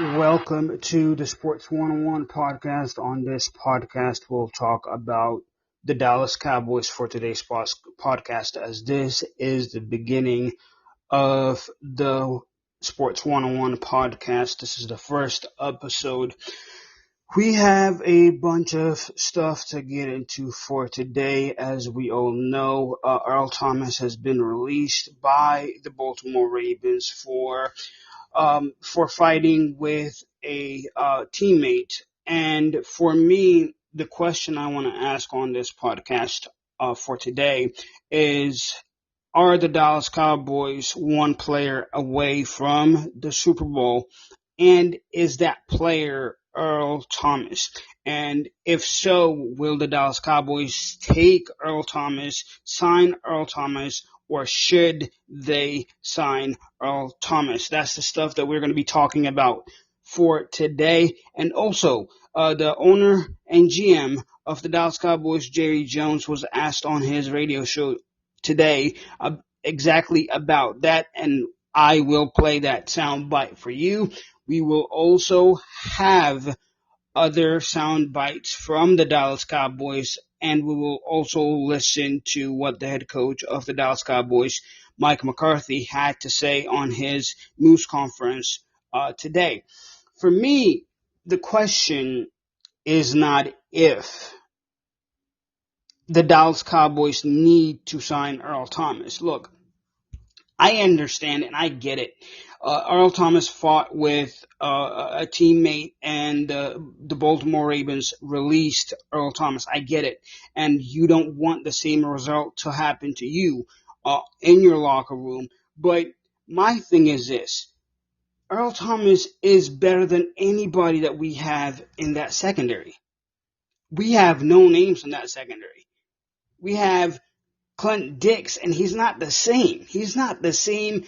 Welcome to the Sports 101 podcast. On this podcast, we'll talk about the Dallas Cowboys for today's podcast, as this is the beginning of the Sports 101 podcast. This is the first episode. We have a bunch of stuff to get into for today. As we all know, Earl Thomas has been released by the Baltimore Ravens for fighting with a teammate. And for me, the question I want to ask on this podcast for today is, are the Dallas Cowboys one player away from the Super Bowl? And is that player Earl Thomas? And if so, will the Dallas Cowboys take Earl Thomas, sign Earl Thomas, or should they sign Earl Thomas? That's the stuff that we're going to be talking about for today. And also, the owner and GM of the Dallas Cowboys, Jerry Jones, was asked on his radio show today exactly about that, and I will play that sound bite for you. We will also have other sound bites from the Dallas Cowboys, and we will also listen to what the head coach of the Dallas Cowboys, Mike McCarthy, had to say on his news conference today. For me, the question is not if the Dallas Cowboys need to sign Earl Thomas. Look, I understand and I get it. Earl Thomas fought with a teammate, and the Baltimore Ravens released Earl Thomas. I get it. And you don't want the same result to happen to you in your locker room. But my thing is this. Earl Thomas is better than anybody that we have in that secondary. We have no names in that secondary. We have Clint Dix, and he's not the same. He's not the same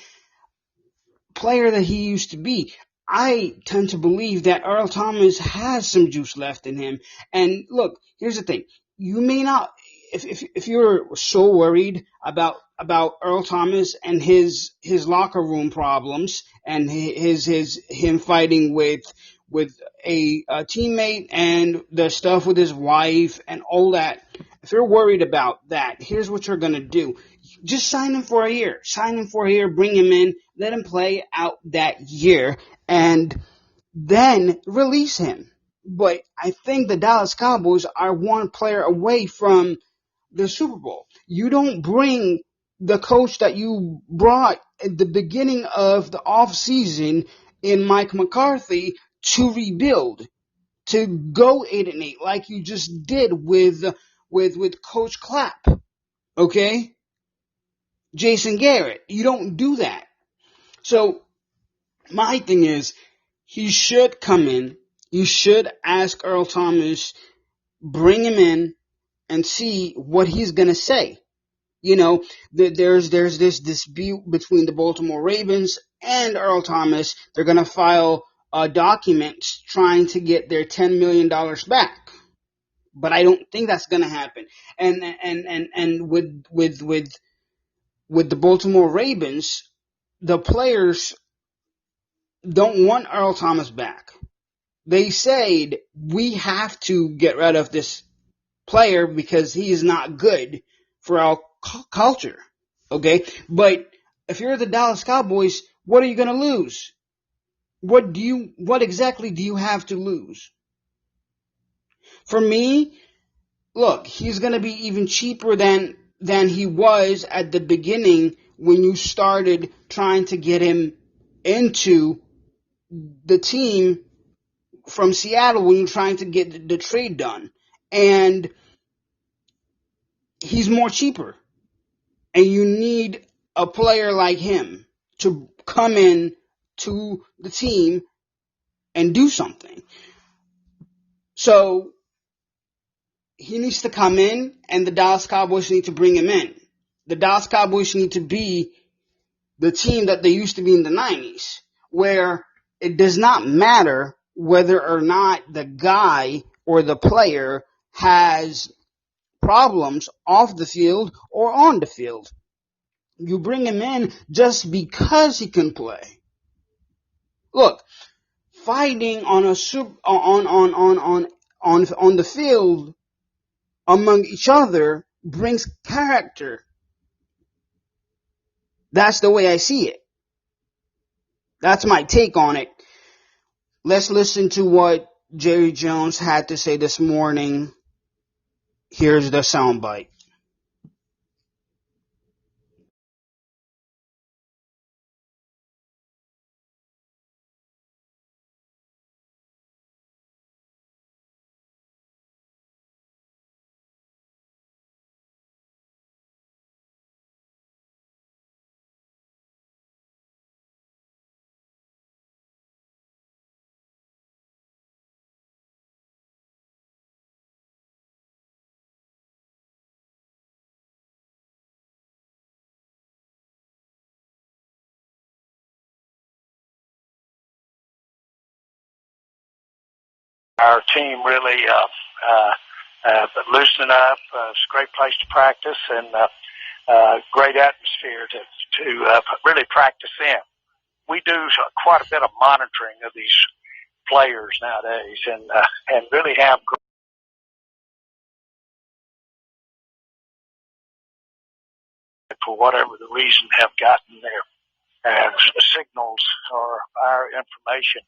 player that he used to be. I tend to believe that Earl Thomas has some juice left in him. And look, here's the thing. You may not, if you're so worried about Earl Thomas and his locker room problems and him fighting with a teammate and the stuff with his wife and all that, if you're worried about that, here's what you're going to do. Just sign him for a year. Sign him for a year, bring him in, let him play out that year, and then release him. But I think the Dallas Cowboys are one player away from the Super Bowl. You don't bring the coach that you brought at the beginning of the offseason in Mike McCarthy to rebuild, to go 8-8 like you just did with Coach Clapp, okay? Jason Garrett. You don't do that. So my thing is, he should come in. You should ask Earl Thomas, bring him in, and see what he's gonna say. You know, there's this dispute between the Baltimore Ravens and Earl Thomas. They're gonna file documents trying to get their $10 million back. But I don't think that's gonna happen. And with the Baltimore Ravens, the players don't want Earl Thomas back. They said, we have to get rid of this player because he is not good for our culture. Okay? But if you're the Dallas Cowboys, what are you going to lose? What exactly do you have to lose? For me, look, he's going to be even cheaper than he was at the beginning when you started trying to get him into the team from Seattle, when you're trying to get the trade done. And he's more cheaper. And you need a player like him to come in to the team and do something. So he needs to come in, and the Dallas Cowboys need to bring him in. The Dallas Cowboys need to be the team that they used to be in the 90s, where it does not matter whether or not the guy or the player has problems off the field or on the field. You bring him in just because he can play. Look, fighting on a on the field among each other brings character. That's the way I see it. That's my take on it. Let's listen to what Jerry Jones had to say this morning. Here's the soundbite. Our team really loosening up. It's a great place to practice and great atmosphere to really practice in. We do quite a bit of monitoring of these players nowadays and really have for whatever the reason have gotten their signals or our information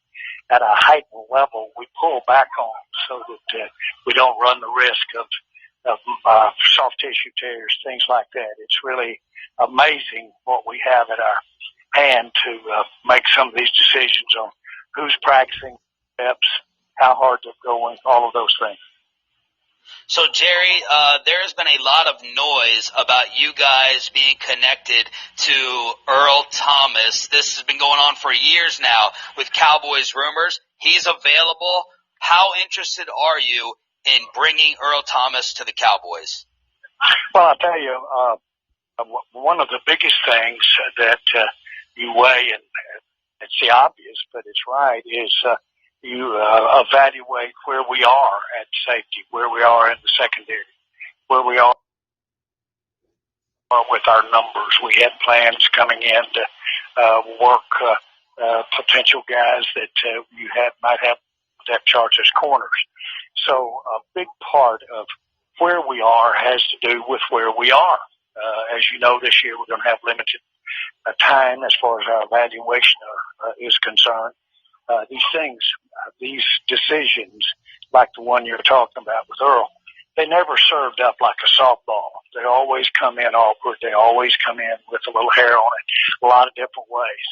at a heightened level. We pull back on so that we don't run the risk of soft tissue tears, things like that. It's really amazing what we have at our hand to make some of these decisions on who's practicing steps, how hard they're going, all of those things. So, Jerry, there's been a lot of noise about you guys being connected to Earl Thomas. This has been going on for years now with Cowboys rumors. He's available. How interested are you in bringing Earl Thomas to the Cowboys? Well, I'll tell you, one of the biggest things that you weigh, and it's the obvious, but it's right, is you evaluate where we are at safety, where we are in the secondary, where we are with our numbers. We had plans coming in to work potential guys that might have depth charts as corners. So a big part of where we are has to do with where we are. As you know, this year we're going to have limited time as far as our evaluation is concerned. These decisions, like the one you're talking about with Earl, they never served up like a softball. They always come in awkward. They always come in with a little hair on it, a lot of different ways.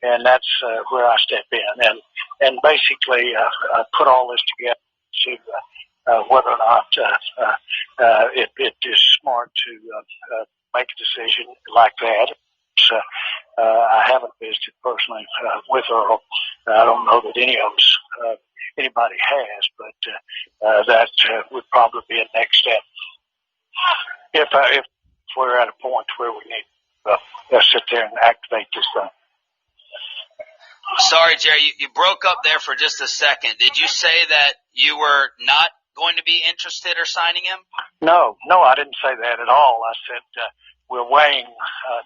And that's where I step in and basically put all this together to whether or not it is smart to make a decision like that. I haven't visited personally with Earl. I don't know that anybody has, but that would probably be a next step if we're at a point where we need to sit there and activate this thing. Sorry, Jerry, you broke up there for just a second. Did you say that you were not going to be interested or signing him? No, I didn't say that at all. I said we're weighing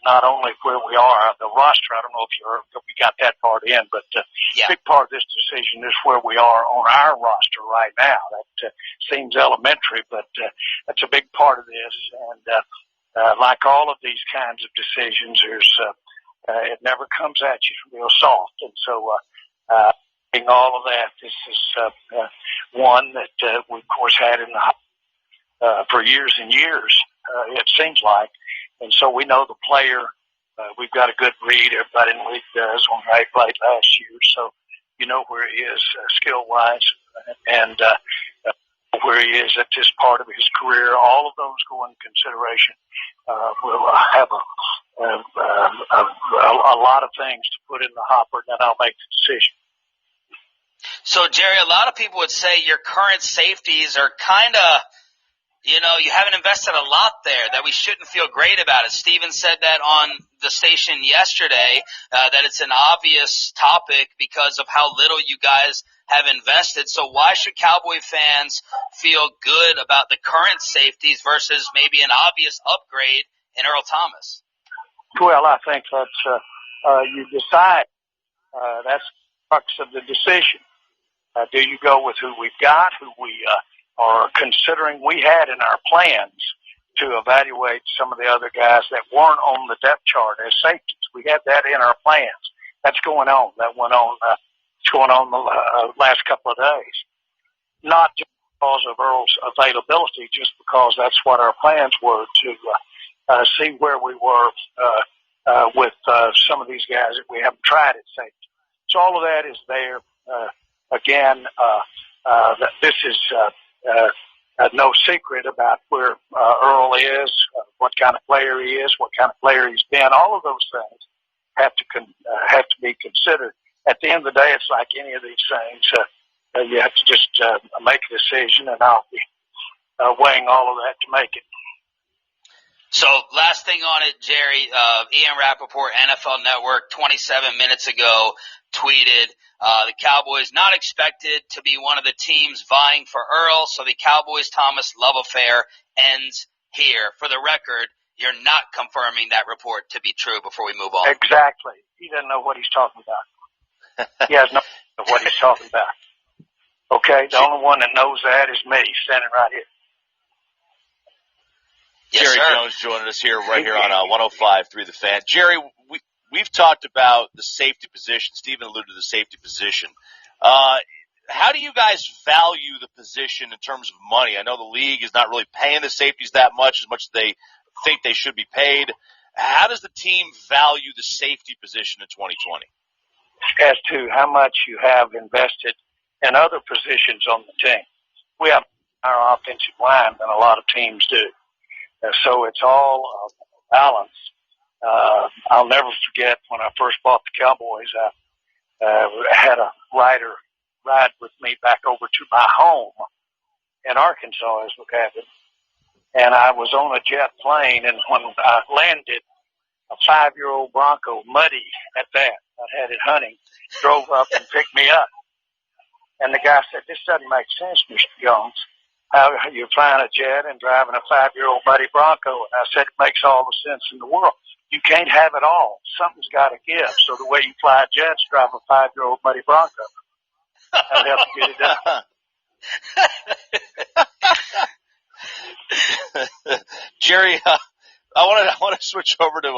not only where we are, the roster. I don't know if we got that part in, but a big part of this decision is where we are on our roster right now. That seems elementary, but that's a big part of this. And like all of these kinds of decisions, it never comes at you real soft. And so all of that, this is one that we, of course, had in the for years and years, it seems like. And so we know the player. We've got a good read. Everybody in the league does on how he played last year. So you know where he is skill-wise and where he is at this part of his career. All of those go into consideration. We'll have a lot of things to put in the hopper, and then I'll make the decision. So, Jerry, a lot of people would say your current safeties are kind of, you haven't invested a lot there, that we shouldn't feel great about it. Steven said that on the station yesterday, that it's an obvious topic because of how little you guys have invested. So why should Cowboy fans feel good about the current safeties versus maybe an obvious upgrade in Earl Thomas? Well, I think that's you decide. That's crux of the decision. Do you go with who we've got, who we are considering? We had in our plans to evaluate some of the other guys that weren't on the depth chart as safeties. We had that in our plans. That's going on. That went on. It's going on the last couple of days. Not just because of Earl's availability, just because that's what our plans were to see where we were with some of these guys that we haven't tried at safety. So all of that is there. Again, this is no secret about where Earl is, what kind of player he is, what kind of player he's been. All of those things have to be considered. At the end of the day, it's like any of these things. You have to just make a decision, and I'll be weighing all of that to make it. So last thing on it, Jerry, Ian Rappaport, NFL Network, 27 minutes ago, tweeted, the Cowboys not expected to be one of the teams vying for Earl, so the Cowboys-Thomas love affair ends here. For the record, you're not confirming that report to be true before we move on. Exactly. He doesn't know what he's talking about. He has no idea what he's talking about. Okay? The only one that knows that is me, standing right here. Yes, Jerry sir. Jones joining us here on 105.3 The Fan. Jerry, we've talked about the safety position. Stephen alluded to the safety position. How do you guys value the position in terms of money? I know the league is not really paying the safeties that much as they think they should be paid. How does the team value the safety position in 2020? As to how much you have invested in other positions on the team. We have our offensive line than a lot of teams do. So it's all balance. I'll never forget when I first bought the Cowboys, I had a rider ride with me back over to my home in Arkansas, as we have it. And I was on a jet plane, and when I landed, a 5-year-old Bronco, muddy at that, I had it hunting, drove up and picked me up. And the guy said, "This doesn't make sense, Mr. Jones. How you're flying a jet and driving a 5-year-old muddy Bronco?" And I said, "It makes all the sense in the world. You can't have it all. Something's got to give. So the way you fly jets, drive a 5-year-old muddy Bronco. That'll help you get it done." Jerry, I want to switch over to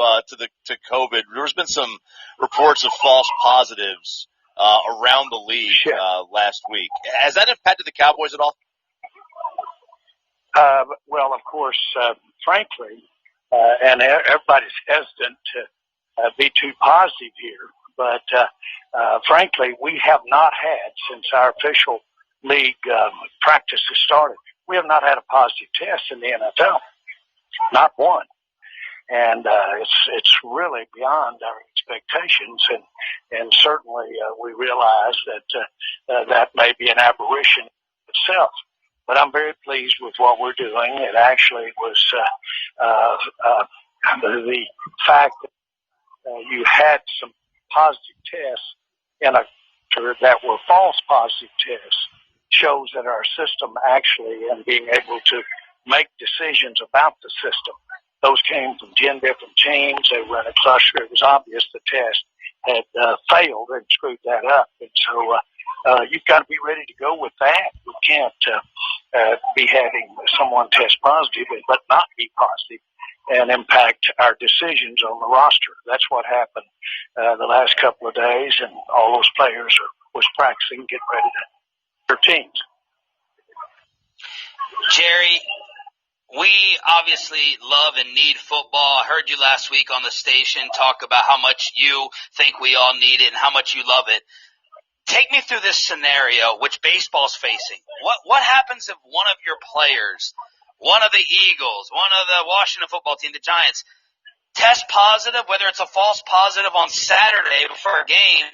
COVID. There's been some reports of false positives around the league last week. Has that impacted the Cowboys at all? Well, of course, frankly, and everybody's hesitant to be too positive here, but frankly, we have not had, since our official league practice has started, we have not had a positive test in the NFL. Not one. And it's really beyond our expectations, and certainly we realize that that may be an aberration itself. But I'm very pleased with what we're doing. It actually was the fact that you had some positive tests that were false positive tests shows that our system actually, and being able to make decisions about the system, those came from 10 different teams. They were in a cluster. It was obvious the test had failed and screwed that up. And so you've got to be ready to go with that. We can't be having someone test positive but not be positive and impact our decisions on the roster. That's what happened the last couple of days, and all those players was practicing, getting ready to their teams. Jerry, we obviously love and need football. I heard you last week on the station talk about how much you think we all need it and how much you love it. Take me through this scenario, which baseball's facing. What happens if one of your players, one of the Eagles, one of the Washington football team, the Giants, test positive, whether it's a false positive on Saturday before a game,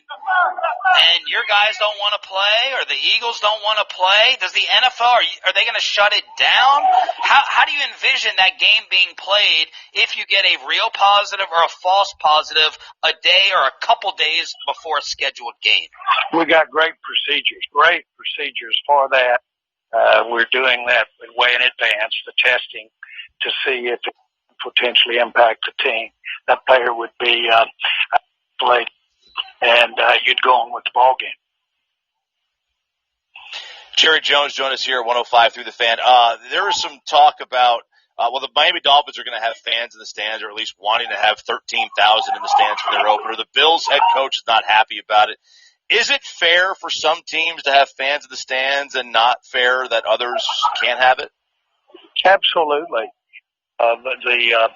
and your guys don't want to play, or the Eagles don't want to play? Does the NFL, are they going to shut it down? How do you envision that game being played if you get a real positive or a false positive a day or a couple days before a scheduled game? We got great procedures for that. We're doing that way in advance, the testing, to see if it potentially impact the team. That player would be isolated and you'd go on with the ball game. Jerry Jones joined us here at 105 through the fan. There was some talk about, the Miami Dolphins are going to have fans in the stands, or at least wanting to have 13,000 in the stands for their opener. The Bills head coach is not happy about it. Is it fair for some teams to have fans in the stands and not fair that others can't have it? Absolutely. The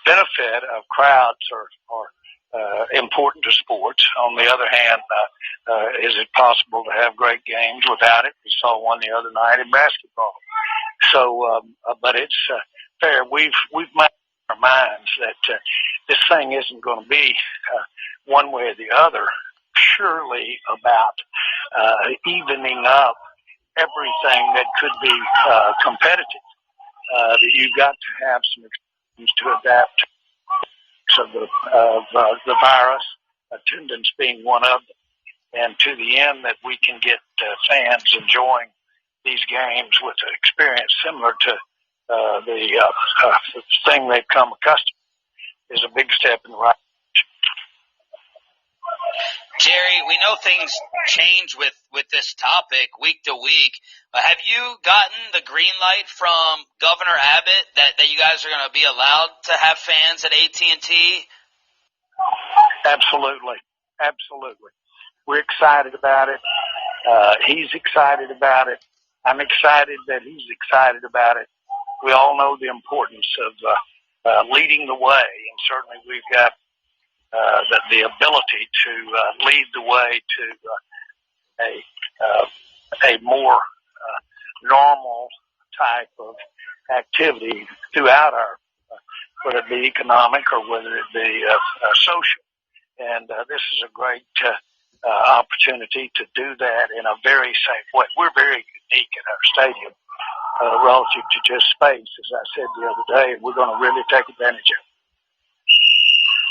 benefit of crowds are important to sports. On the other hand, is it possible to have great games without it? We saw one the other night in basketball. So, but it's fair. We've made our minds that this thing isn't going to be one way or the other. Surely about evening up everything that could be competitive. That you've got to have some experience to adapt of the virus, attendance being one of them, and to the end that we can get fans enjoying these games with an experience similar to the thing they've come accustomed to is a big step in the right direction. Jerry, we know things change with this topic week to week. Have you gotten the green light from Governor Abbott that you guys are going to be allowed to have fans at AT&T? Absolutely. Absolutely. We're excited about it. He's excited about it. I'm excited that he's excited about it. We all know the importance of leading the way, and certainly we've got the ability to lead the way to a more normal type of activity throughout our, whether it be economic or whether it be social. And this is a great opportunity to do that in a very safe way. We're very unique in our stadium relative to just space, as I said the other day, and we're going to really take advantage of it.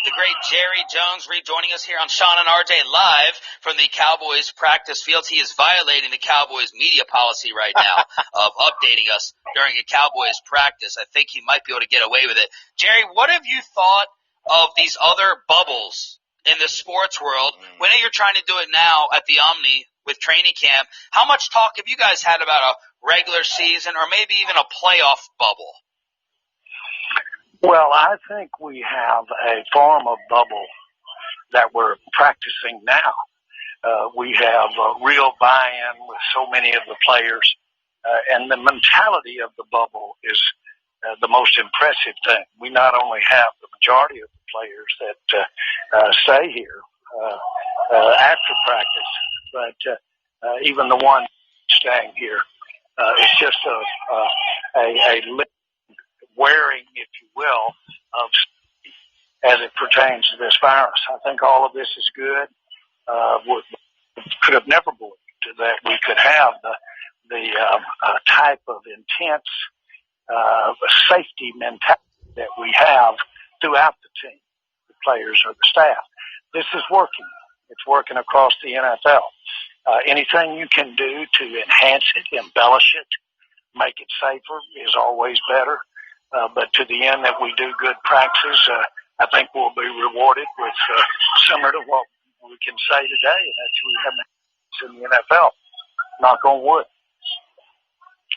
The great Jerry Jones rejoining us here on Sean and RJ live from the Cowboys practice fields. He is violating the Cowboys media policy right now of updating us during a Cowboys practice. I think he might be able to get away with it. Jerry, what have you thought of these other bubbles in the sports world? We know you're trying to do it now at the Omni with training camp. How much talk have you guys had about a regular season or maybe even a playoff bubble? Well, I think we have a form of bubble that we're practicing now. We have a real buy-in with so many of the players, and the mentality of the bubble is the most impressive thing. We not only have the majority of the players that stay here after practice, but even the one staying here. It's just a wearing, if you will, of as it pertains to this virus. I think all of this is good. Could have never believed that we could have the type of intense safety mentality that we have throughout the team, the players or the staff. This is working. It's working across the NFL. Anything you can do to enhance it, embellish it, make it safer is always better. But to the end that we do good practices, I think we'll be rewarded with similar to what we can say today, and that's we haven't in the NFL. Knock on wood.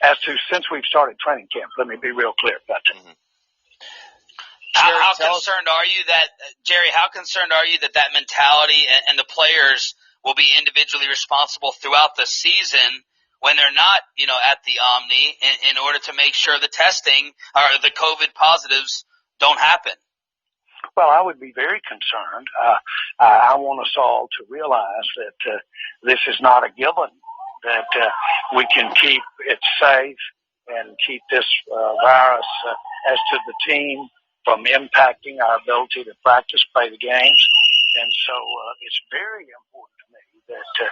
As to since we've started training camp, let me be real clear about that. Mm-hmm. How concerned are you that, Jerry, that mentality and the players will be individually responsible throughout the season when they're not, at the Omni in order to make sure the testing or the COVID positives don't happen? Well, I would be very concerned. I want us all to realize that this is not a given, that we can keep it safe and keep this virus as to the team from impacting our ability to practice, play the games. And so it's very important to me that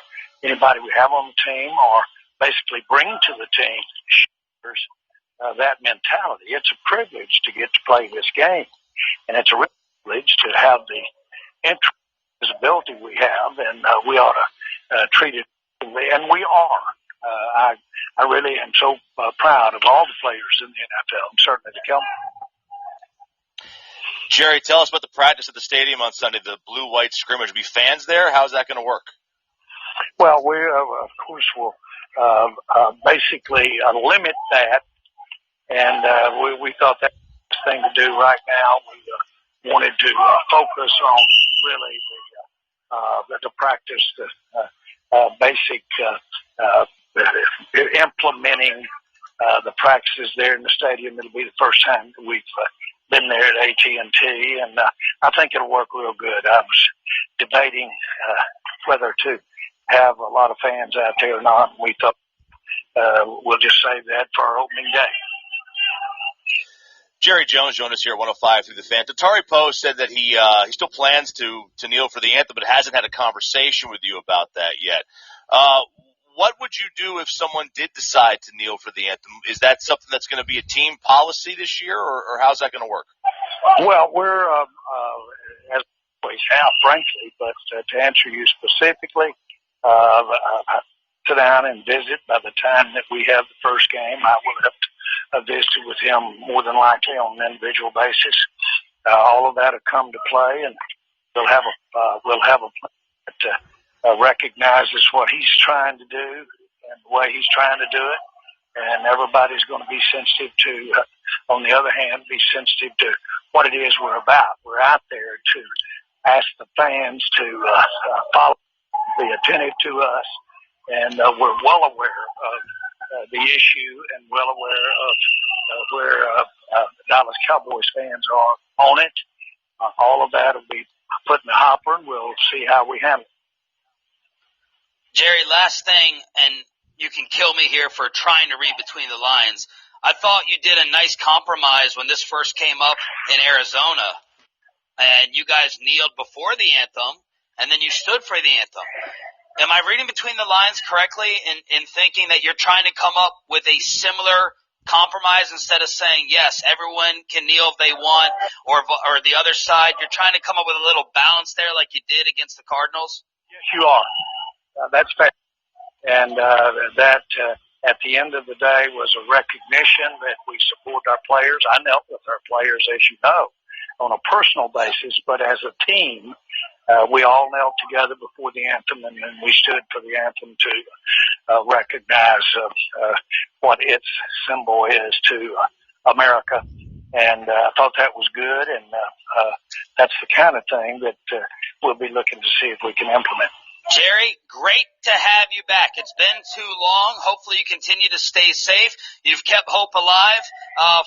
anybody we have on the team or basically bring to the team shares that mentality. It's a privilege to get to play this game, and it's a privilege to have the interest and visibility we have, and we ought to treat it, and we are. I really am so proud of all the players in the NFL, and certainly the Cowboys. Jerry, tell us about the practice at the stadium on Sunday, the blue-white scrimmage. Will be fans there? How's that going to work? Well, we, of course, will basically limit that, and we thought that was the thing to do right now. We wanted to focus on really the practice, the basic implementing the practices there in the stadium. It'll be the first time that we've been there at AT&T, and I think it'll work real good. I was debating whether to have a lot of fans out there or not. We thought we'll just save that for our opening day. Jerry Jones joined us here at 105 through the fan. Tatari Poe said that he still plans to kneel for the anthem, but hasn't had a conversation with you about that yet. What would you do if someone did decide to kneel for the anthem? Is that something that's going to be a team policy this year, or how's that going to work? Well, we're, as always have, frankly, but to answer you specifically, sit down and visit by the time that we have the first game. I will have visited with him more than likely on an individual basis. All of that will come to play, and we'll have a plan that recognizes what he's trying to do and the way he's trying to do it. And everybody's going to be sensitive to, on the other hand, be sensitive to what it is we're about. We're out there to ask the fans to follow, be attentive to us, and we're well aware of the issue and well aware of where the Dallas Cowboys fans are on it. All of that will be put in the hopper, and we'll see how we handle it. Jerry, last thing, and you can kill me here for trying to read between the lines. I thought you did a nice compromise when this first came up in Arizona, and you guys kneeled before the anthem, and then you stood for the anthem. Am I reading between the lines correctly in thinking that you're trying to come up with a similar compromise instead of saying, yes, everyone can kneel if they want, or the other side? You're trying to come up with a little balance there like you did against the Cardinals? Yes, you are. That's fair. And that, at the end of the day, was a recognition that we support our players. I knelt with our players, as you know, on a personal basis, but as a team, we all knelt together before the anthem, and we stood for the anthem to recognize what its symbol is to America. And I thought that was good, and that's the kind of thing that we'll be looking to see if we can implement. Jerry, great to have you back. It's been too long. Hopefully you continue to stay safe. You've kept hope alive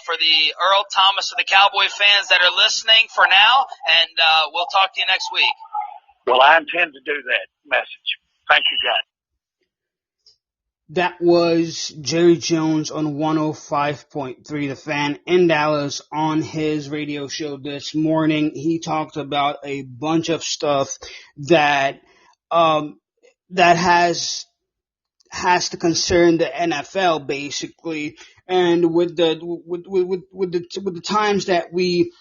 for the Earl Thomas of the Cowboy fans that are listening for now, and we'll talk to you next week. Well, I intend to do that message. Thank you, guys. That was Jerry Jones on 105.3 The Fan in Dallas on his radio show this morning. He talked about a bunch of stuff that has to concern the NFL basically, and with the times that we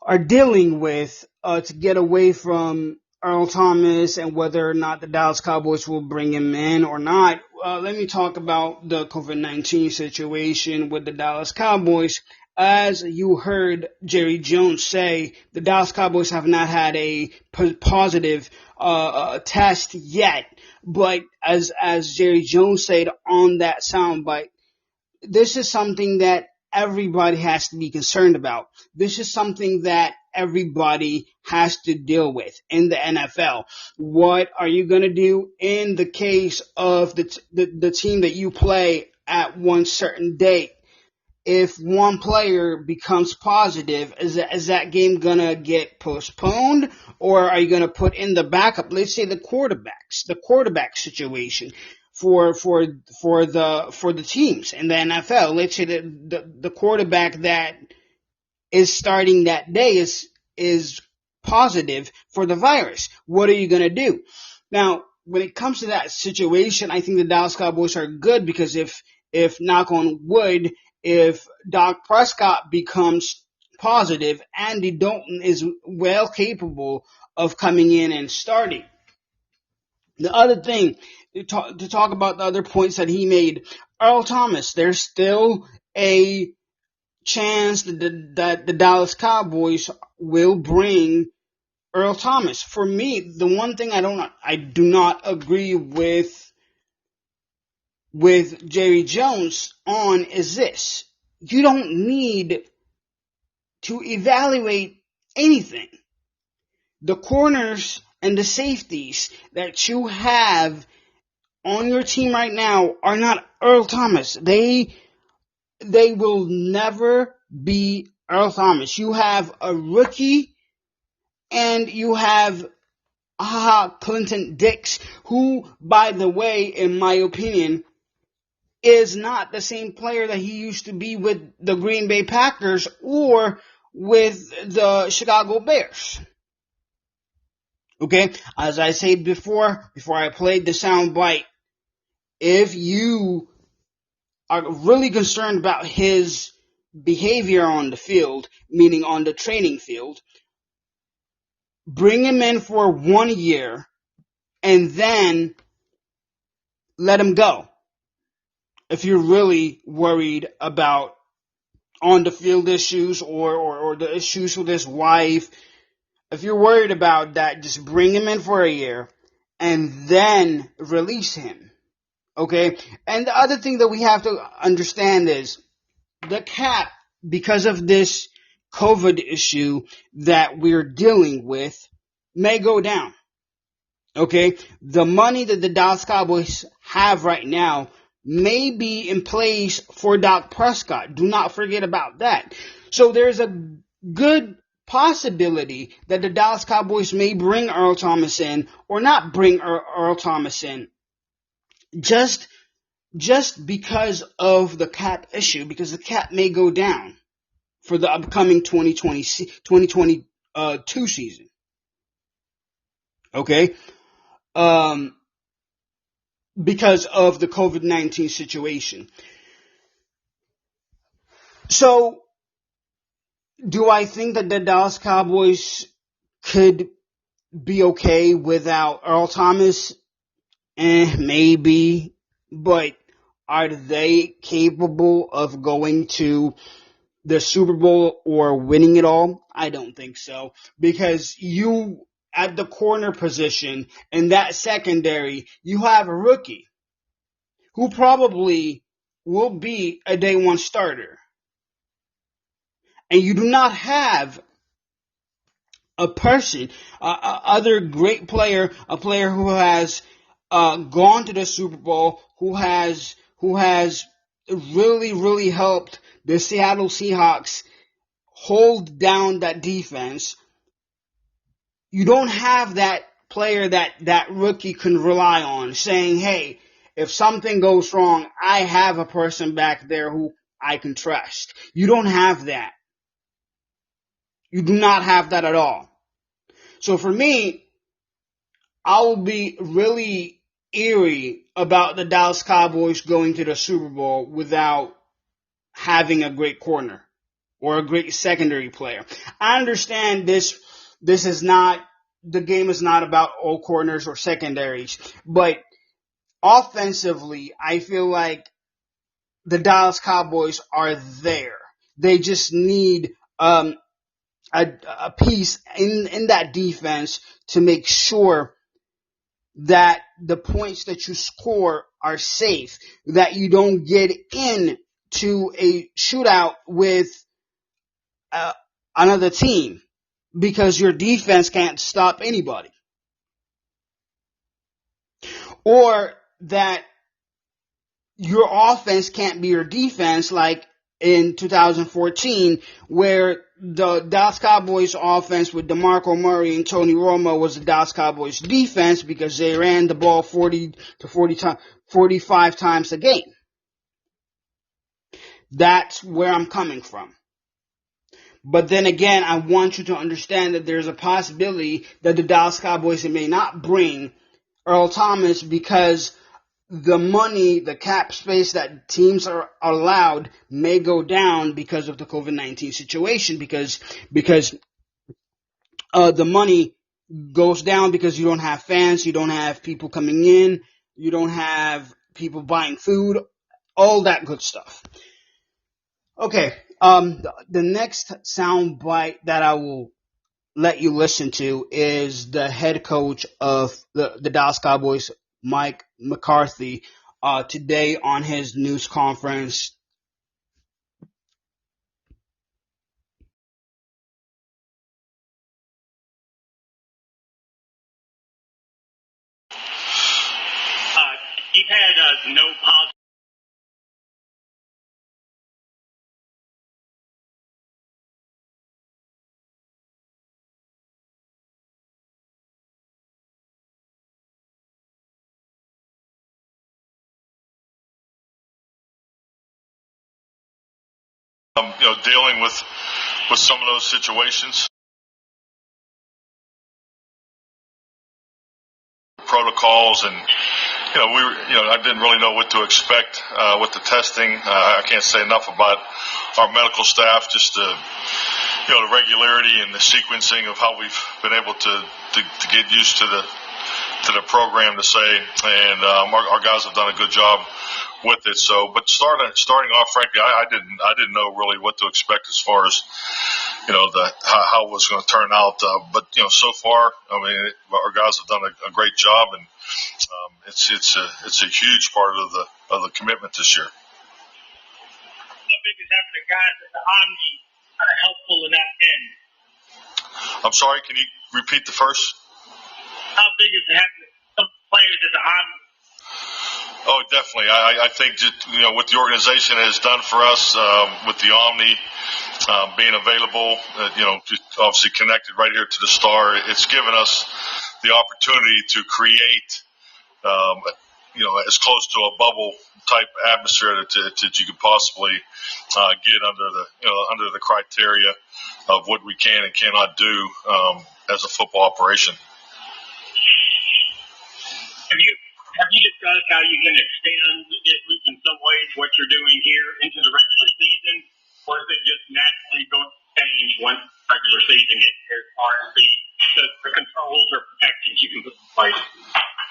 are dealing with, to get away from Earl Thomas and whether or not the Dallas Cowboys will bring him in or not. Let me talk about the COVID-19 situation with the Dallas Cowboys. As you heard Jerry Jones say, the Dallas Cowboys have not had a positive test yet. But as Jerry Jones said on that soundbite, this is something that everybody has to be concerned about. This is something that everybody has to deal with in the NFL. What are you going to do in the case of the team that you play at one certain date? If one player becomes positive, is that game going to get postponed, or are you going to put in the backup? Let's say the quarterback situation for the teams in the NFL. Let's say that the quarterback that is starting that day is positive for the virus. What are you going to do? Now, when it comes to that situation, I think the Dallas Cowboys are good, because if knock on wood, if Dak Prescott becomes positive, Andy Dalton is well capable of coming in and starting. The other thing, to talk about the other points that he made, Earl Thomas, there's still a chance that the Dallas Cowboys will bring Earl Thomas. For me, the one thing I do not agree with Jerry Jones on is this. You don't need to evaluate anything. The corners and the safeties that you have on your team right now are not Earl Thomas. They will never be Earl Thomas. You have a rookie and you have Clinton Dix, who, by the way, in my opinion, is not the same player that he used to be with the Green Bay Packers or with the Chicago Bears. Okay, as I said before I played the soundbite, if you are really concerned about his behavior on the field, meaning on the training field, bring him in for 1 year and then let him go. If you're really worried about on the field issues or the issues with his wife, if you're worried about that, just bring him in for a year and then release him. Okay? And the other thing that we have to understand is the cap, because of this COVID issue that we're dealing with, may go down. Okay? The money that the Dallas Cowboys have right now may be in place for Dak Prescott. Do not forget about that. So there's a good possibility that the Dallas Cowboys may bring Earl Thomas in or not bring Earl Thomas in just because of the cap issue, because the cap may go down for the upcoming 2022 season. Okay? Because of the COVID-19 situation. So, do I think that the Dallas Cowboys could be okay without Earl Thomas? Maybe. But are they capable of going to the Super Bowl or winning it all? I don't think so. Because you, at the corner position in that secondary, you have a rookie who probably will be a day one starter. And you do not have a person, other great player, a player who has gone to the Super Bowl, who has really helped the Seattle Seahawks hold down that defense. You don't have that player that rookie can rely on, saying, hey, if something goes wrong, I have a person back there who I can trust. You don't have that. You do not have that at all. So for me, I will be really eerie about the Dallas Cowboys going to the Super Bowl without having a great corner or a great secondary player. I understand this is not, the game is not about all corners or secondaries, but offensively, I feel like the Dallas Cowboys are there. They just need a piece in that defense to make sure that the points that you score are safe, that you don't get into a shootout with another team because your defense can't stop anybody. Or that your offense can't be your defense, like in 2014, where the Dallas Cowboys offense with DeMarco Murray and Tony Romo was the Dallas Cowboys defense because they ran the ball 45 times a game. That's where I'm coming from. But then again, I want you to understand that there's a possibility that the Dallas Cowboys may not bring Earl Thomas because the money, the cap space that teams are allowed may go down because of the COVID-19 situation, because the money goes down because you don't have fans, you don't have people coming in, you don't have people buying food, all that good stuff. Okay, The next sound bite that I will let you listen to is the head coach of the Dallas Cowboys, Mike McCarthy, today on his news conference. He's had no positive. Dealing with some of those situations, protocols, and I didn't really know what to expect with the testing. I can't say enough about our medical staff, just the regularity and the sequencing of how we've been able to get used to the program, to say, and our guys have done a good job with it. So, but starting off, frankly, I didn't know really what to expect as far as how it was going to turn out. But so far, I mean, our guys have done a great job, and it's a huge part of the commitment this year. How big is having the guys at the Omni kind of helpful in that end? I'm sorry, can you repeat the first? How big is having some players at the Omni? Oh, definitely. I think just, what the organization has done for us with the Omni being available, obviously connected right here to the Star, it's given us the opportunity to create, as close to a bubble type atmosphere that you could possibly get under the criteria of what we can and cannot do as a football operation. Have you discussed how you can extend, at least in some ways, what you're doing here into the regular season? Or is it just naturally going to change once the regular season gets here as far as the controls or protections you can put in place?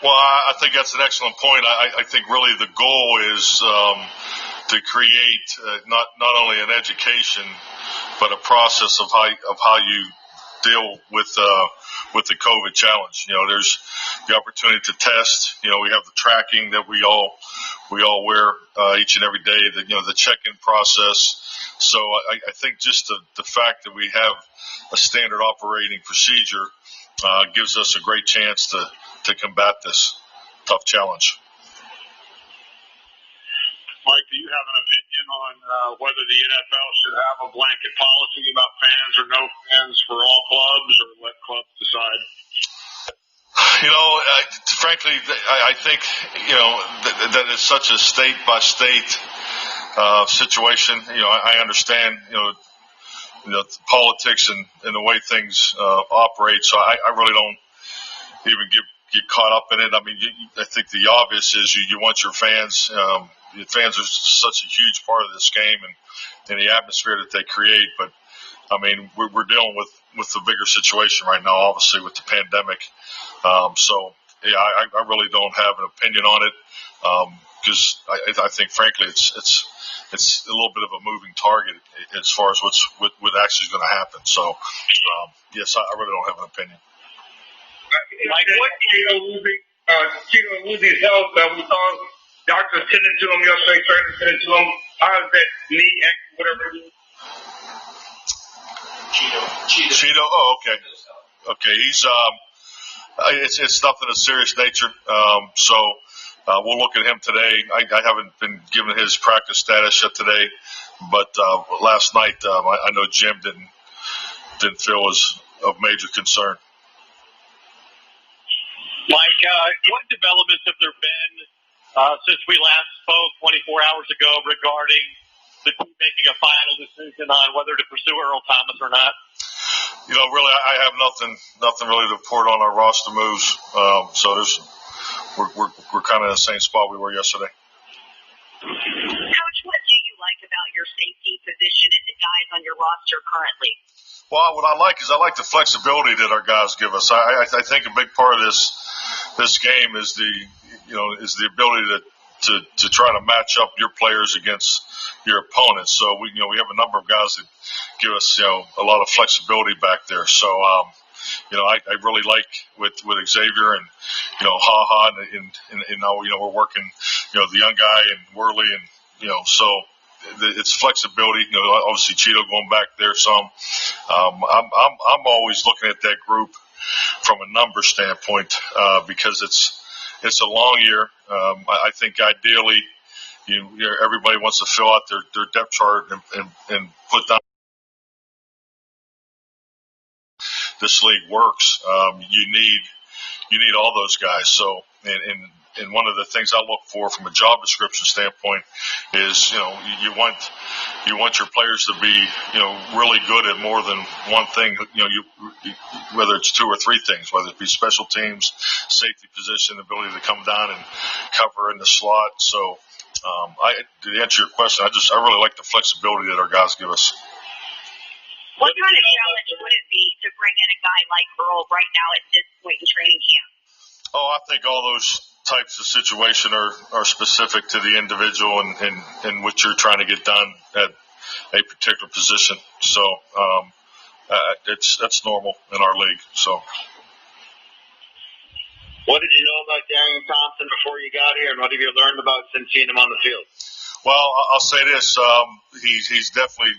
Well, I think that's an excellent point. I think really the goal is to create not only an education, but a process of how you deal with the COVID challenge. There's the opportunity to test. We have the tracking that we all wear each and every day. The check-in process. So I think just the fact that we have a standard operating procedure gives us a great chance to combat this tough challenge. Mike, do you have an opinion on whether the NFL should have a blanket policy about fans or no fans for all clubs, or let clubs decide? Frankly, I think, that is such a state-by-state situation. I understand, politics and the way things operate, so I really don't even get caught up in it. I mean, I think the obvious is you want your fans. Fans are such a huge part of this game and the atmosphere that they create. But, I mean, we're dealing with the bigger situation right now, obviously, with the pandemic. So, yeah, I really don't have an opinion on it because I think, frankly, it's a little bit of a moving target as far as what actually is going to happen. So, yes, I really don't have an opinion. Like what Cheeto Uzi's health, we saw doctors tending to him yesterday, trainers tending to him. How is that knee, ankle, whatever it is? Cheeto. Oh, okay. Okay, he's it's nothing of serious nature. So we'll look at him today. I haven't been given his practice status yet today, but last night I know Jim didn't feel was of major concern. Mike, what developments have there been since we last spoke 24 hours ago regarding the team making a final decision on whether to pursue Earl Thomas or not? Really, I have nothing really to report on our roster moves. So we're kind of in the same spot we were yesterday. Coach, what do you like about your safety position and the guys on your roster currently? Well, what I like is the flexibility that our guys give us. I think a big part of this game is the ability to try to match up your players against your opponents. So we have a number of guys that give us, a lot of flexibility back there. So, I really like with Xavier and, Ha and now, we're working, the young guy and Worley and, so it's flexibility, obviously Cheeto going back there some. I'm always looking at that group from a number standpoint, because it's a long year. I think ideally, everybody wants to fill out their depth chart and put down this league works. You need all those guys. So, and one of the things I look for from a job description standpoint is, you want your players to be, really good at more than one thing. Whether it's two or three things, whether it be special teams, safety position, ability to come down and cover in the slot. So, to answer your question, I really like the flexibility that our guys give us. What kind of challenge would it be to bring in a guy like Earl right now at this point in training camp? Oh, I think all those types of situation are specific to the individual and what you're trying to get done at a particular position. So that's normal in our league. So. What did you know about Darian Thompson before you got here, and what have you learned about since seeing him on the field? Well, I'll say this: he's definitely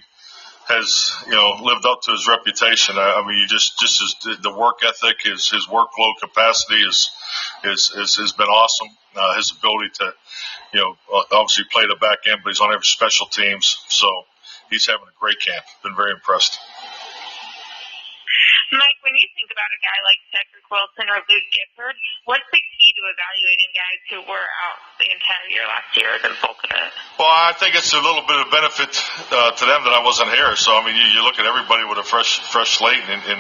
has lived up to his reputation. I mean, just the work ethic, his workload capacity has been awesome. His ability to obviously play the back end, but he's on every special teams, so he's having a great camp. Been very impressed. Mike, when you think about a guy like Cedric Wilson or Luke Gifford, what's the key to evaluating guys who were out the entire year last year as in bulk of it? Well, I think it's a little bit of benefit to them that I wasn't here. So, I mean, you look at everybody with a fresh slate, and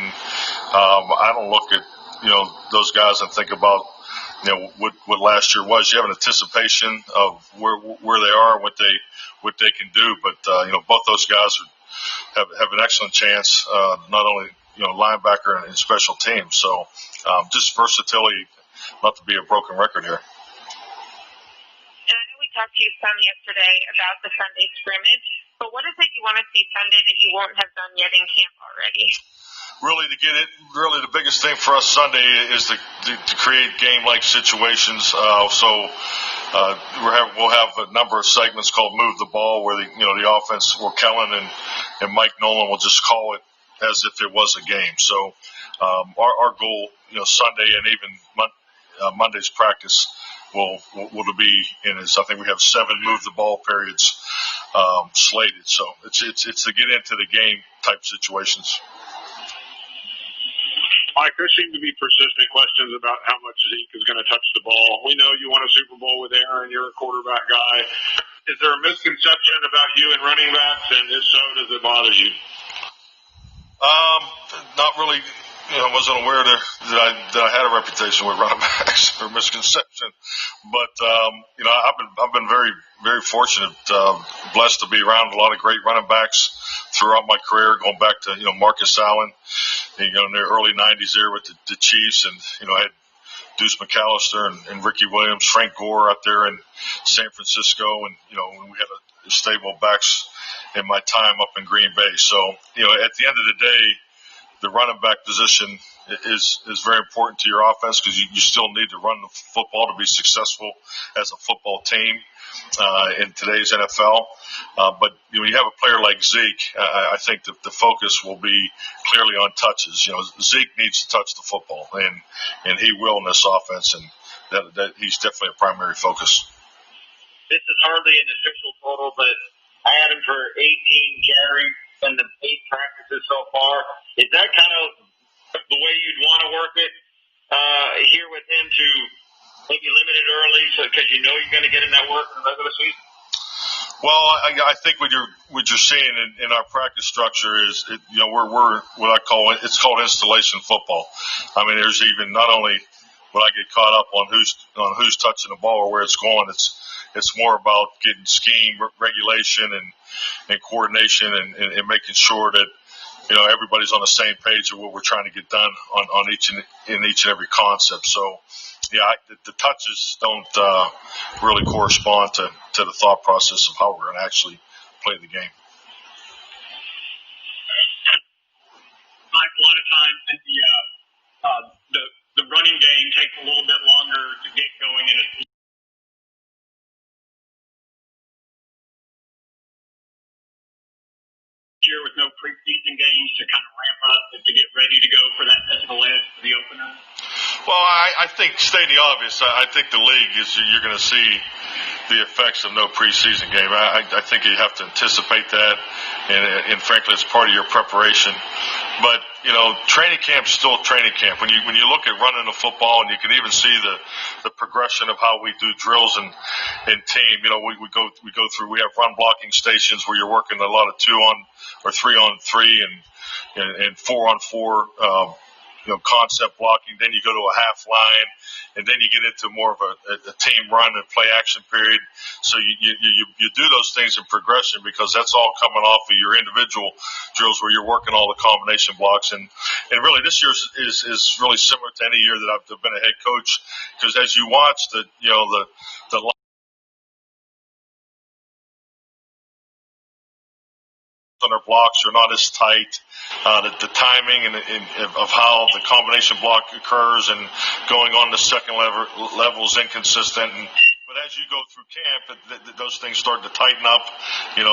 I don't look at, those guys and think about, what last year was. You have an anticipation of where they are and what they can do. But, both those guys have an excellent chance, not only linebacker and special teams. So just versatility, not to be a broken record here. And I know we talked to you some yesterday about the Sunday scrimmage, but what is it you want to see Sunday that you won't have done yet in camp already? Really, the biggest thing for us Sunday is to create game-like situations. We'll have a number of segments called "Move the Ball," where the offense, where Kellen and Mike Nolan will just call it as if it was a game. So our goal, Sunday and even Monday's practice will be in is I think we have 7 move the ball periods slated. So it's to get into the game type situations. Mike, there seem to be persistent questions about how much Zeke is going to touch the ball. We know you won a Super Bowl with Aaron. You're a quarterback guy. Is there a misconception about you and running backs? And if so, does it bother you? Not really. I wasn't aware that I had a reputation with running backs or misconception, but I've been very, very fortunate, blessed to be around a lot of great running backs throughout my career, going back to Marcus Allen, in the early '90s there with the Chiefs, and I had Deuce McAllister and Ricky Williams, Frank Gore out there in San Francisco, and when we had a stable backs in my time up in Green Bay. So at the end of the day, the running back position is very important to your offense because you still need to run the football to be successful as a football team in today's NFL. But when you have a player like Zeke, I think that the focus will be clearly on touches. Zeke needs to touch the football, and he will in this offense, and that he's definitely a primary focus. This is hardly an official total, but I had him for 18 carries in the 8 practices so far. Is that kind of the way you'd want to work it here with him, to maybe limit it early because you're going to get him that work in the regular season? Well, I think what you're seeing in our practice structure is, we're what I call it's called installation football. I mean, there's even not only when I get caught up on who's touching the ball or where it's going, it's more about getting scheme, regulation, and coordination, and making sure that everybody's on the same page of what we're trying to get done on each and every concept. So, the touches don't really correspond to the thought process of how we're going to actually play the game. Mike, a lot of times the running game takes a little bit longer to get going in a year with no preseason games to kind of ramp up to get ready to go for that physical edge for the opener? Well, I think stating the obvious, I think the league is you're going to see the effects of no preseason game. I think you have to anticipate that, and frankly, it's part of your preparation. But training camp's still training camp. When you look at running the football, and you can even see the progression of how we do drills and team. We go through. We have run blocking stations where you're working a lot of 2-on or 3-on-3 and 4-on-4. Concept blocking. Then you go to a half line, and then you get into more of a team run and play action period. So you do those things in progression because that's all coming off of your individual drills where you're working all the combination blocks. And really this year is really similar to any year that I've been a head coach, because as you watch the on their blocks are not as tight. The timing of how the combination block occurs and going on the second level is inconsistent. But as you go through camp, those things start to tighten up, and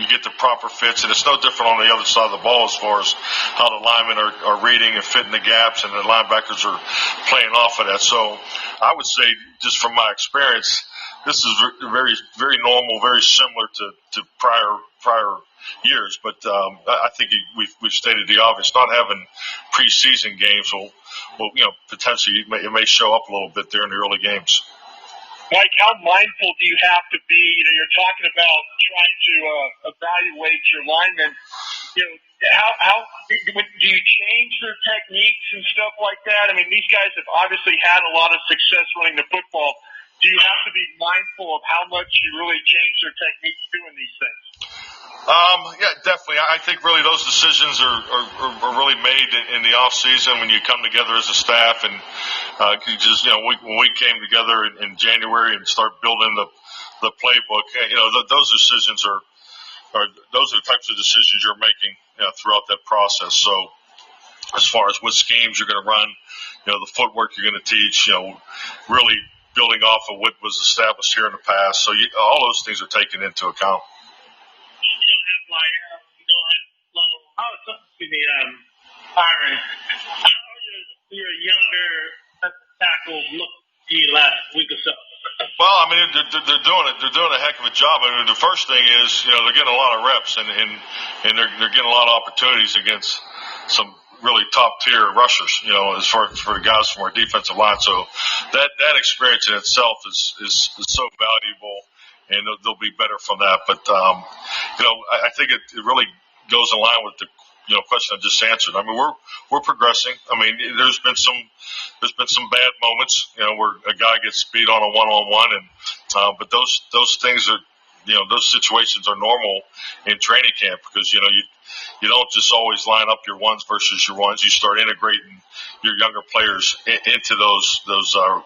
you get the proper fits. And it's no different on the other side of the ball as far as how the linemen are reading and fitting the gaps, and the linebackers are playing off of that. So I would say, just from my experience, this is very, very normal, very similar to prior years. But I think we've stated the obvious. Not having preseason games will potentially it may show up a little bit there in the early games. Mike, how mindful do you have to be? You're talking about trying to evaluate your linemen. How do you change their techniques and stuff like that? I mean, these guys have obviously had a lot of success running the football. Do you have to be mindful of how much you really change their techniques doing these things? Yeah, definitely. I think really those decisions are really made in the off season when you come together as a staff, and when we came together in January and start building the playbook, those decisions are those are the types of decisions you're making throughout that process. So as far as what schemes you're going to run, the footwork you're going to teach, really building off of what was established here in the past. So all those things are taken into account. You don't have Lyer, you don't have Lowe. Byron, how are your younger tackles look to you last week or so? Well, I mean, they're doing a heck of a job. I mean, the first thing is, they're getting a lot of reps, and they're getting a lot of opportunities against some really top tier rushers, as far for the guys from our defensive line. So that experience in itself is so valuable, and they'll be better from that. But I think it really goes in line with the question I just answered. I mean, we're progressing. I mean, there's been some bad moments, where a guy gets beat on a one-on-one, and but those things are, those situations are normal in training camp, because you don't just always line up your ones versus your ones. You start integrating your younger players into those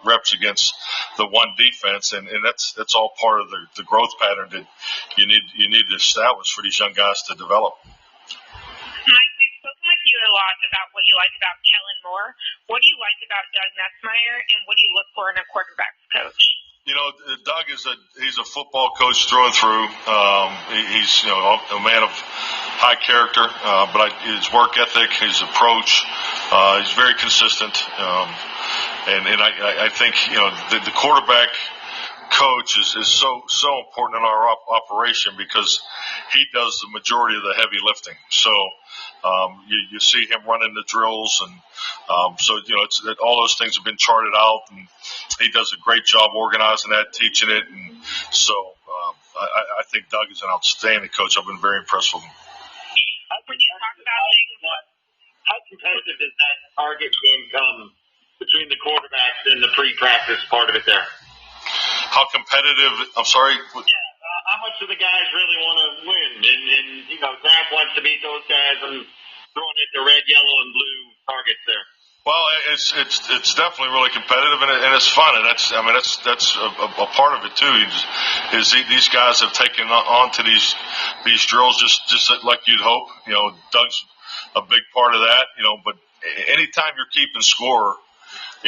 reps against the one defense, and that's all part of the growth pattern that you need to establish for these young guys to develop. Mike, we've spoken with you a lot about what you like about Kellen Moore. What do you like about Doug Nussmeier, and what do you look for in a quarterback's coach? Doug he's a football coach through and through. He's a man of high character, but his work ethic, his approach, he's very consistent. And I think the quarterback coach is so important in our operation, because he does the majority of the heavy lifting. So you see him running the drills, and so all those things have been charted out, and he does a great job organizing that, teaching it, and so I think Doug is an outstanding coach. I've been very impressed with him. When you talk about things, how competitive does that target game come between the quarterbacks and the pre-practice part of it there? How competitive? I'm sorry. Yeah, how much do the guys really want to win? And Zach wants to beat those guys and throwing at the red, yellow, and blue targets there. Well, it's definitely really competitive, and it's fun, and that's a part of it too. Is these guys have taken on to these drills just like you'd hope. Doug's a big part of that. But anytime you're keeping score,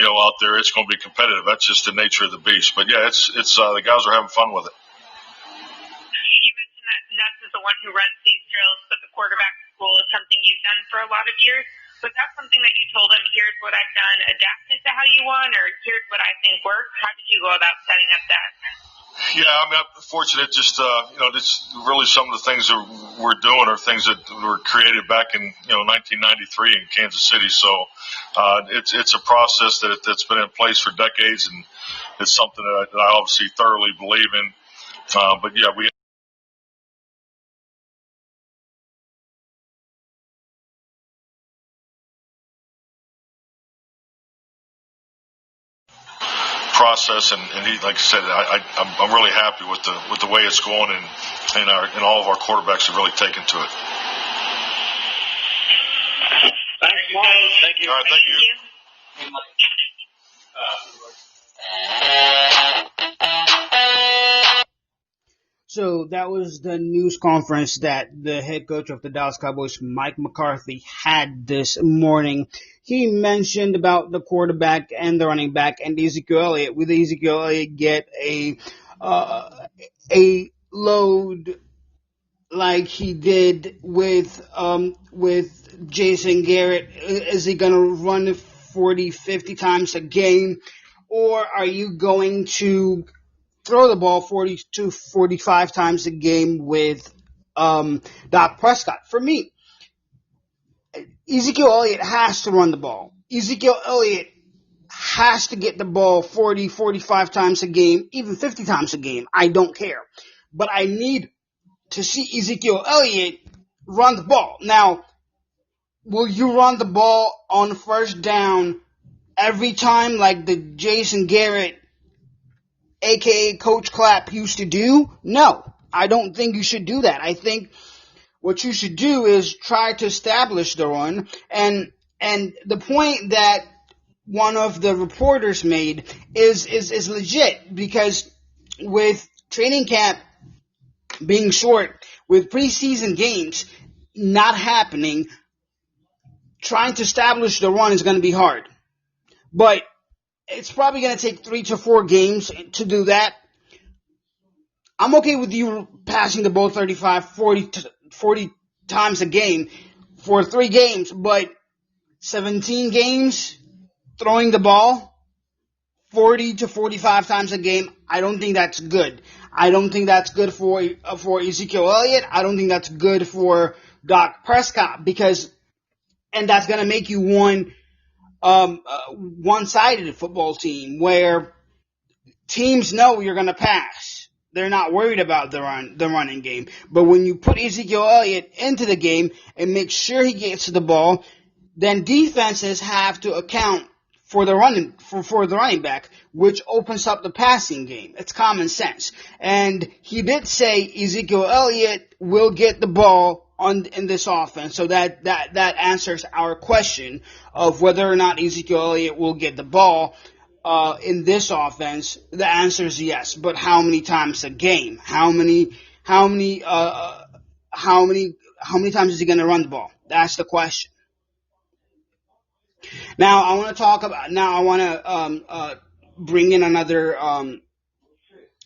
out there, it's going to be competitive. That's just the nature of the beast. But yeah, it's the guys are having fun with it. You mentioned that Ness is the one who runs these drills, but the quarterback school is something you've done for a lot of years. Was that something that you told him, here's what I've done, adapted to how you want, or here's what I think works? How did you go about setting up that? Yeah, I'm fortunate. Just it's really some of the things that we're doing are things that were created back in 1993 in Kansas City. So it's a process that's been in place for decades, and it's something that I obviously thoroughly believe in. But yeah, we. Process and he, like I said, I'm really happy with the way it's going, and all of our quarterbacks have really taken to it. Thank you, guys. Thank you. All right, thank you. So that was the news conference that the head coach of the Dallas Cowboys, Mike McCarthy, had this morning. He mentioned about the quarterback and the running back and Ezekiel Elliott. Will Ezekiel Elliott get a load like he did with Jason Garrett? Is he going to run 40, 50 times a game? Or are you going to throw the ball 40 to 45 times a game with Dak Prescott? For me, Ezekiel Elliott has to run the ball. Ezekiel Elliott has to get the ball 40, 45 times a game, even 50 times a game. I don't care. But I need to see Ezekiel Elliott run the ball. Now, will you run the ball on first down every time like the Jason Garrett, a.k.a. Coach Clapp, used to do? No, I don't think you should do that. I think what you should do is try to establish the run. And the point that one of the reporters made is legit, because with training camp being short, with preseason games not happening, trying to establish the run is going to be hard. But it's probably going to take 3 to 4 games to do that. I'm okay with you passing the ball 35, 40 times a game for 3 games, but 17 games throwing the ball 40 to 45 times a game, I don't think that's good. I don't think that's good for Ezekiel Elliott. I don't think that's good for Dak Prescott, and that's going to make you one-sided football team where teams know you're going to pass. They're not worried about the running game. But when you put Ezekiel Elliott into the game and make sure he gets to the ball, then defenses have to account for the running back, which opens up the passing game. It's common sense. And he did say Ezekiel Elliott will get the ball in this offense. So that answers our question of whether or not Ezekiel Elliott will get the ball in this offense. The answer is yes, but how many times a game? How many times is he going to run the ball? That's the question. Now I want to bring in another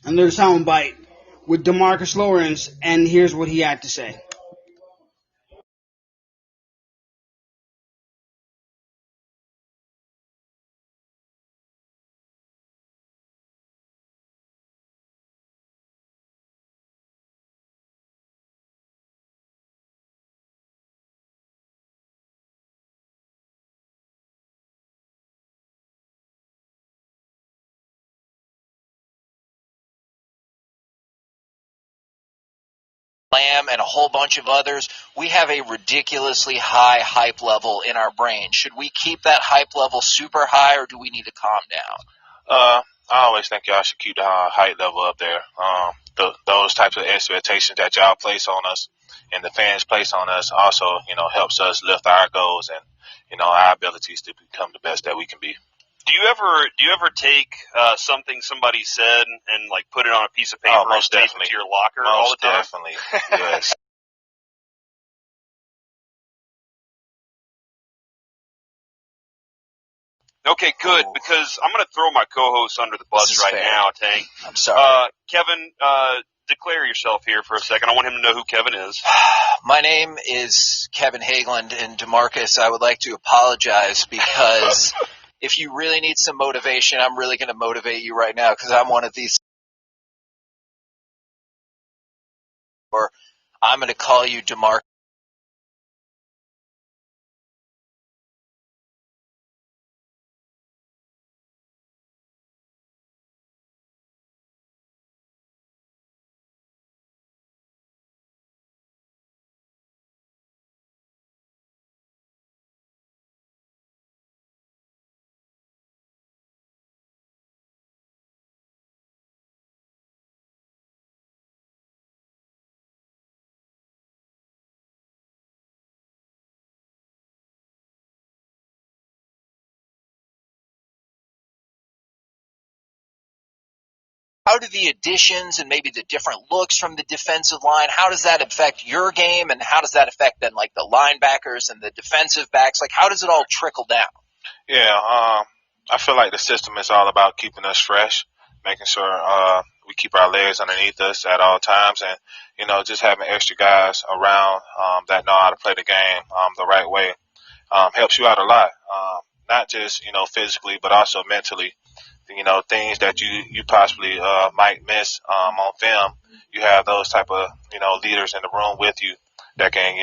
soundbite with DeMarcus Lawrence, and here's what he had to say. Lamb and a whole bunch of others, we have a ridiculously high hype level in our brain. Should we keep that hype level super high, or do we need to calm down? I always think y'all should keep the height level up there. Those types of expectations that y'all place on us and the fans place on us also, helps us lift our goals and, our abilities to become the best that we can be. Do you ever take something somebody said and like put it on a piece of paper and tape it to your locker all the time? Most definitely, yes. Okay, good, because I'm going to throw my co-host under the bus right now, Tank. I'm sorry. Kevin, declare yourself here for a second. I want him to know who Kevin is. My name is Kevin Hageland, and DeMarcus, I would like to apologize because if you really need some motivation, I'm really going to motivate you right now because I'm one of these. Or I'm going to call you DeMarcus. How do the additions and maybe the different looks from the defensive line, how does that affect your game, and how does that affect then like the linebackers and the defensive backs? Like, how does it all trickle down? Yeah, I feel like the system is all about keeping us fresh, making sure we keep our legs underneath us at all times, and just having extra guys around that know how to play the game the right way helps you out a lot. Not just physically, but also mentally. Things that you possibly might miss on film. You have those type of leaders in the room with you that can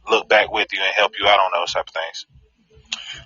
look back with you and help you out on those type of things.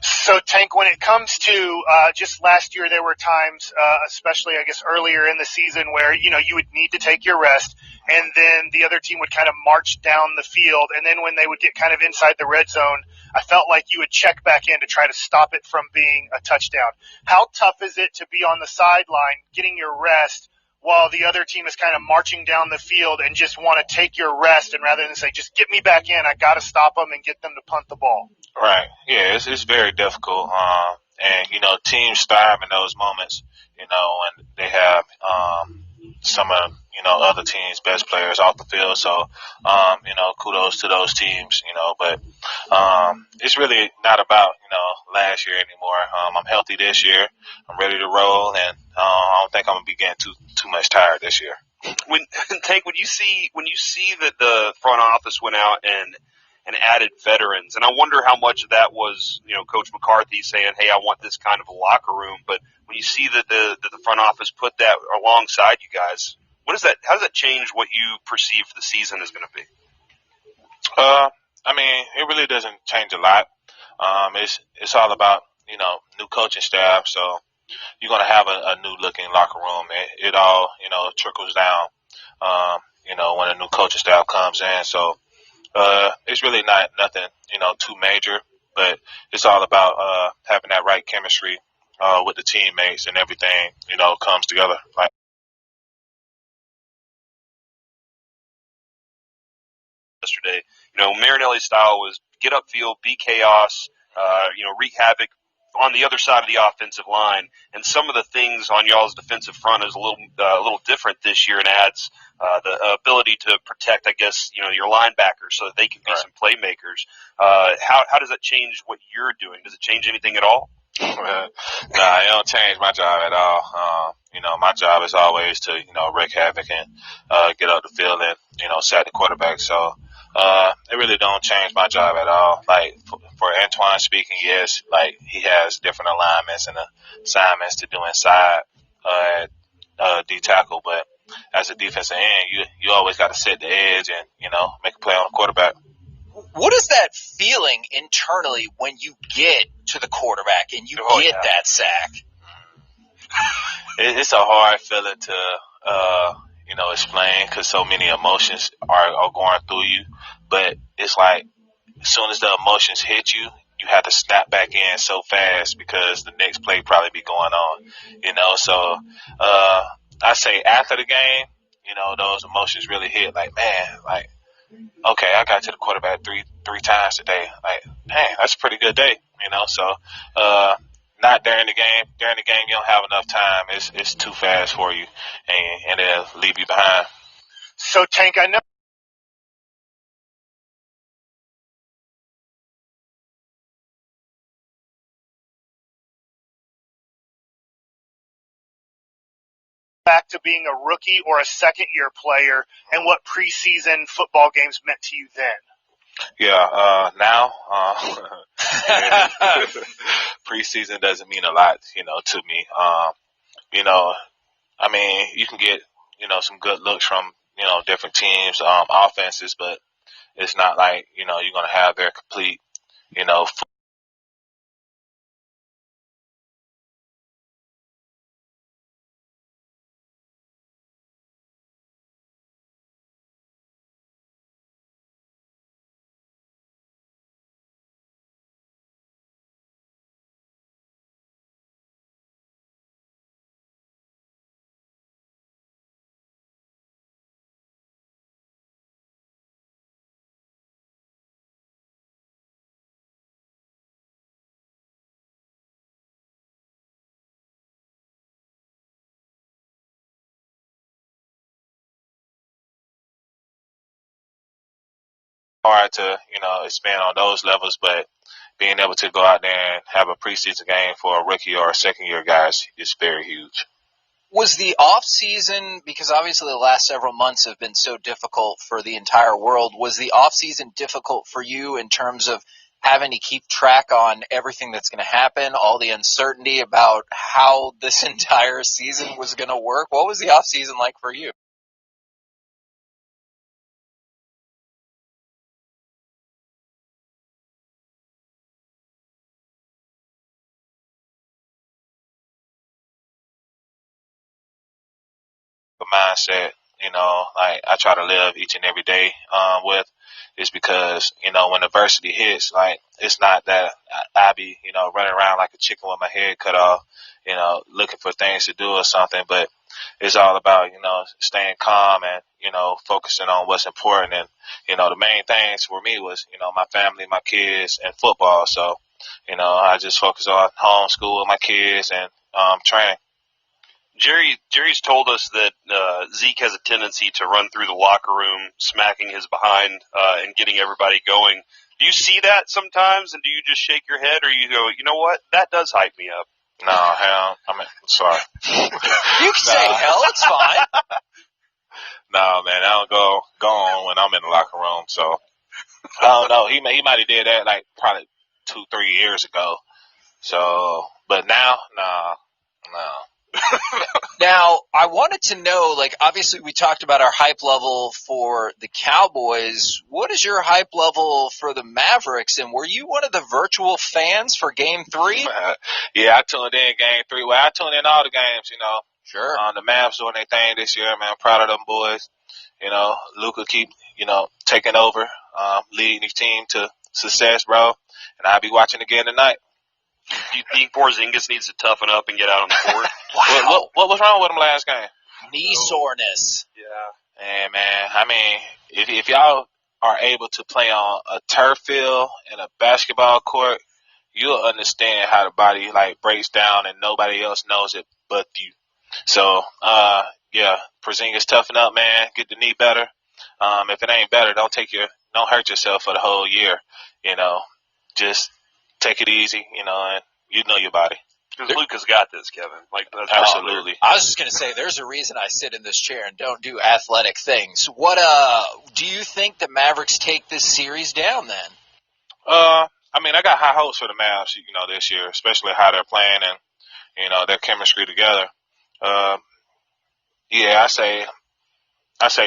So, Tank, when it comes to just last year, there were times, especially, I guess, earlier in the season where, you would need to take your rest, and then the other team would kind of march down the field, and then when they would get kind of inside the red zone, I felt like you would check back in to try to stop it from being a touchdown. How tough is it to be on the sideline, getting your rest, while the other team is kind of marching down the field and just want to take your rest, and rather than say, just get me back in, I got to stop them and get them to punt the ball? Right. Yeah, it's very difficult. And, teams thrive in those moments, when they have some of, other teams' best players off the field. So, kudos to those teams, but it's really not about, last year anymore. I'm healthy this year. I'm ready to roll, and I don't think I'm going to be getting too much tired this year. When you see that the front office went out and added veterans, and I wonder how much of that was, Coach McCarthy saying, hey, I want this kind of a locker room, but when you see that the front office put that alongside you guys, how does that change what you perceive the season is going to be? It really doesn't change a lot. It's all about, new coaching staff, so you're going to have a new looking locker room. It all, trickles down, when a new coaching staff comes in, so it's really not nothing, too major, but it's all about having that right chemistry with the teammates, and everything, comes together. Like yesterday, Marinelli's style was get upfield, be chaos, wreak havoc on the other side of the offensive line, and some of the things on y'all's defensive front is a little different this year, and adds the ability to protect, I guess, your linebackers so that they can be some playmakers. How does that change what you're doing? Does it change anything at all? Nah, it don't change my job at all. My job is always to, wreak havoc and get up the field and, sack the quarterback. So it really don't change my job at all. Like for Antoine speaking, yes, like he has different alignments and assignments to do inside D tackle, but as a defensive end, you always got to set the edge and make a play on the quarterback. What is that feeling internally when you get to the quarterback and you get that sack? It's a hard feeling to explain because so many emotions are going through you. But it's like as soon as the emotions hit you, you have to snap back in so fast because the next play probably be going on, So I say after the game, those emotions really hit. Like, man, like, okay, I got to the quarterback three times today. Like, man, that's a pretty good day, So not during the game. During the game, you don't have enough time. It's too fast for you, and it'll leave you behind. So, Tank, I know back to being a rookie or a second-year player and what preseason football games meant to you then. Yeah, now, preseason doesn't mean a lot, to me. I mean, you can get, some good looks from, different teams, offenses, but it's not like, you're going to have their complete, hard to, expand on those levels, but being able to go out there and have a preseason game for a rookie or a second-year guy is very huge. Was the off season, because obviously the last several months have been so difficult for the entire world, was the off season difficult for you in terms of having to keep track on everything that's going to happen, all the uncertainty about how this entire season was going to work? What was the off season like for you? The mindset, like I try to live each and every day with is because, when adversity hits, like it's not that I be, running around like a chicken with my head cut off, looking for things to do or something, but it's all about, staying calm and, focusing on what's important. And, the main things for me was, my family, my kids, and football. So, I just focus on homeschool with my kids and training. Jerry's told us that Zeke has a tendency to run through the locker room, smacking his behind and getting everybody going. Do you see that sometimes, and do you just shake your head, or you go, you know what, that does hype me up? No, hell, sorry. You can say hell, it's fine. No, man, I don't go on when I'm in the locker room. So I don't know. He might have did that like probably 2-3 years ago. So, but now, no. Now, I wanted to know, like, obviously we talked about our hype level for the Cowboys. What is your hype level for the Mavericks? And were you one of the virtual fans for Game 3? Yeah, I tuned in Game 3. Well, I tuned in all the games, Sure. The Mavs doing their thing this year, man. I'm proud of them boys. Luka keep, taking over, leading his team to success, bro. And I'll be watching again tonight. Do you think Porzingis needs to toughen up and get out on the court? Wow. What was wrong with him last game? Knee soreness. Yeah. And, man, I mean, if y'all are able to play on a turf field and a basketball court, you'll understand how the body, like, breaks down and nobody else knows it but you. So, yeah, Porzingis toughen up, man. Get the knee better. If it ain't better, don't hurt yourself for the whole year. Just take it easy, and you know your body. Because Luka's got this, Kevin. Like, that's absolutely. I was just going to say, there's a reason I sit in this chair and don't do athletic things. What do you think the Mavericks take this series down then? I mean, I got high hopes for the Mavs, this year, especially how they're playing and their chemistry together. Yeah, I say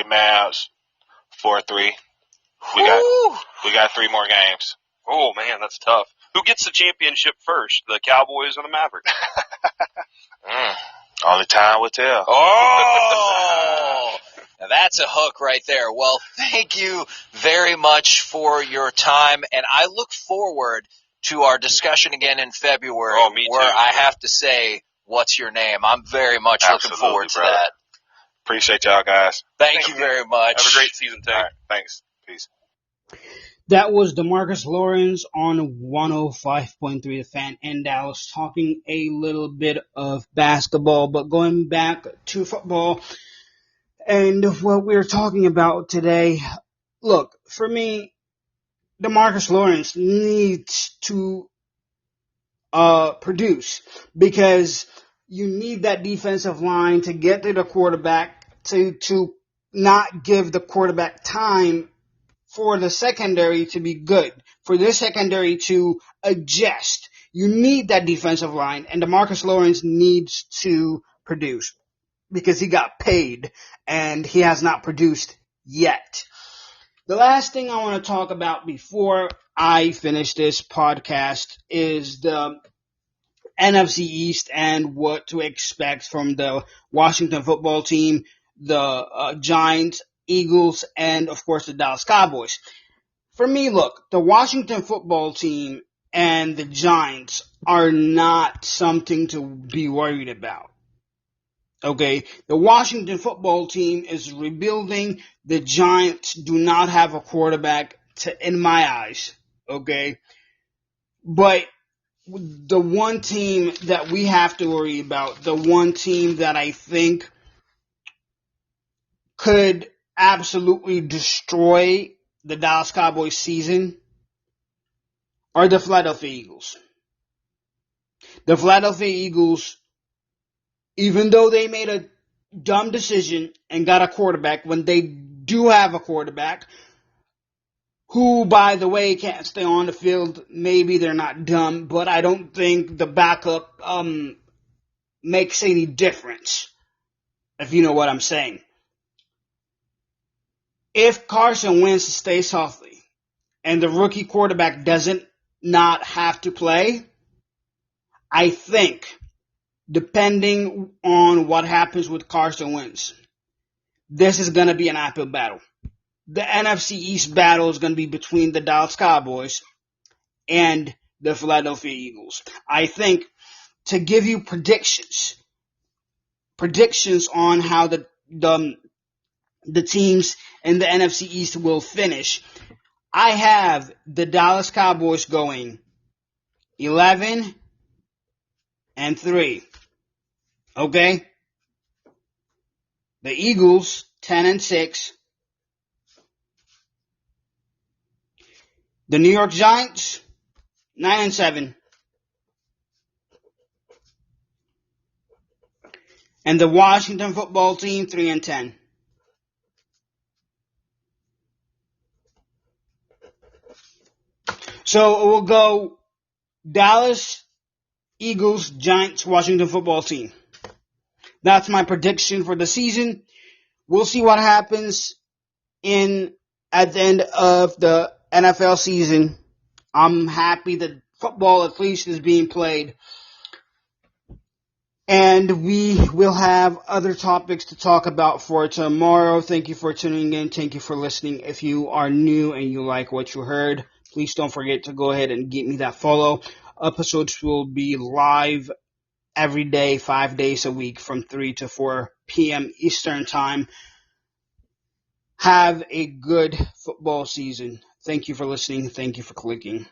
Mavs 4-3. We got 3 more games. Oh man, that's tough. Who gets the championship first, the Cowboys or the Mavericks? Only time will tell. Oh, now that's a hook right there. Well, thank you very much for your time, and I look forward to our discussion again in February, where I have to say, what's your name? I'm very much looking forward to that. Appreciate y'all, guys. Thank you very much. Have a great season, Tank. All right, thanks. Peace. That was DeMarcus Lawrence on 105.3 The Fan in Dallas, talking a little bit of basketball, but going back to football and what we're talking about today. Look, for me, DeMarcus Lawrence needs to produce, because you need that defensive line to get to the quarterback, to not give the quarterback time for the secondary to be good, for the secondary to adjust. You need that defensive line, and DeMarcus Lawrence needs to produce, because he got paid and he has not produced yet. The last thing I want to talk about before I finish this podcast is the NFC East and what to expect from the Washington football team, the Giants, Eagles, and of course the Dallas Cowboys. For me, look, the Washington football team and the Giants are not something to be worried about. Okay, the Washington football team is rebuilding. The Giants do not have a quarterback, in my eyes. Okay, but the one team that we have to worry about, the one team that I think could absolutely destroy the Dallas Cowboys season, are the Philadelphia Eagles. The Philadelphia Eagles, even though they made a dumb decision and got a quarterback, when they do have a quarterback, who, by the way, can't stay on the field, maybe they're not dumb, but I don't think the backup makes any difference, if you know what I'm saying. If Carson Wentz stays healthy and the rookie quarterback doesn't not have to play, I think, depending on what happens with Carson Wentz, this is going to be an uphill battle. The NFC East battle is going to be between the Dallas Cowboys and the Philadelphia Eagles. I think, to give you predictions on how the teams in the NFC East will finish, I have the Dallas Cowboys going 11-3. Okay? The Eagles 10-6. The New York Giants 9-7. And the Washington football team 3-10. So it will go Dallas, Eagles, Giants, Washington football team. That's my prediction for the season. We'll see what happens at the end of the NFL season. I'm happy that football at least is being played. And we will have other topics to talk about for tomorrow. Thank you for tuning in. Thank you for listening. If you are new and you like what you heard, please don't forget to go ahead and give me that follow. Episodes will be live every day, 5 days a week from 3 to 4 p.m. Eastern Time. Have a good football season. Thank you for listening. Thank you for clicking.